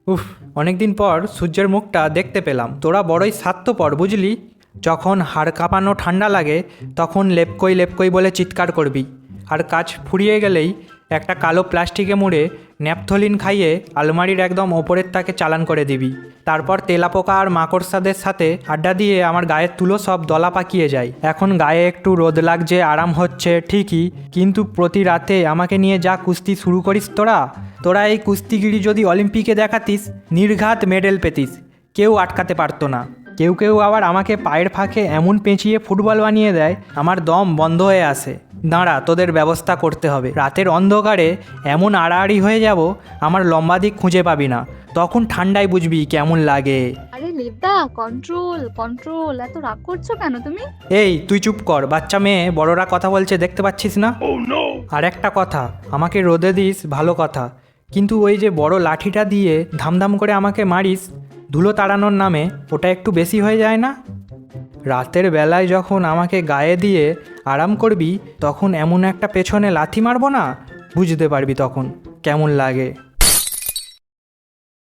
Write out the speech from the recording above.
উফ, অনেকদিন পর সূর্যের মুখটা দেখতে পেলাম। তোরা বড়ই স্বার্থপর বুঝলি। যখন হাড় কাঁপানো ঠান্ডা লাগে তখন লেপকই লেপকই বলে চিৎকার করবি, আর কাজ ফুরিয়ে গেলেই একটা কালো প্লাস্টিকে মুড়ে ন্যাপথলিন খাইয়ে আলমারির একদম ওপরের তাকে চালান করে দিবি। তারপর তেলাপোকা আর মাকড়সাদের সাথে আড্ডা দিয়ে আমার গায়ের তুলো সব দলা পাকিয়ে যায়। এখন গায়ে একটু রোদ লাগছে, আরাম হচ্ছে ঠিকই, কিন্তু প্রতি রাতে আমাকে নিয়ে যা কুস্তি শুরু করিস তোরা। তোরা এই কুস্তিগিরি যদি অলিম্পিকে দেখাতিস, নির্ঘাত মেডেল পেতিস, কেউ আটকাতে পারতো না। কেউ কেউ আবার আমাকে পায়ের ফাঁকে এমন পেঁচিয়ে ফুটবল বানিয়ে দেয়, আমার দম বন্ধ হয়ে আসে। দাঁড়া, তোদের ব্যবস্থা করতে হবে। রাতের অন্ধকারে এমন আড়াআড়ি হয়ে যাব, আমার লম্বা দিক খুঁজে পাবি না। তখন ঠান্ডায় বুঝবি কেমন লাগে। আরে লিপদা, কন্ট্রোল কন্ট্রোল, এত রাগ করছো কেন তুমি? এই তুই চুপ কর, বাচ্চা মেয়ে বড়রা কথা বলছে, দেখতে পাচ্ছিস না? আর একটা কথা, আমাকে রোদে দিস ভালো কথা, কিন্তু ওই যে বড় লাঠিটা দিয়ে ধামধাম করে আমাকে মারিস ধুলো তাড়ানোর নামে, ওটা একটু বেশি হয়ে যায় না? রাতের বেলায় যখন আমাকে গায়ে দিয়ে আরাম করবি, তখন এমন একটা পেছনে লাথি মারবো না, বুঝতে পারবি তখন কেমন লাগে।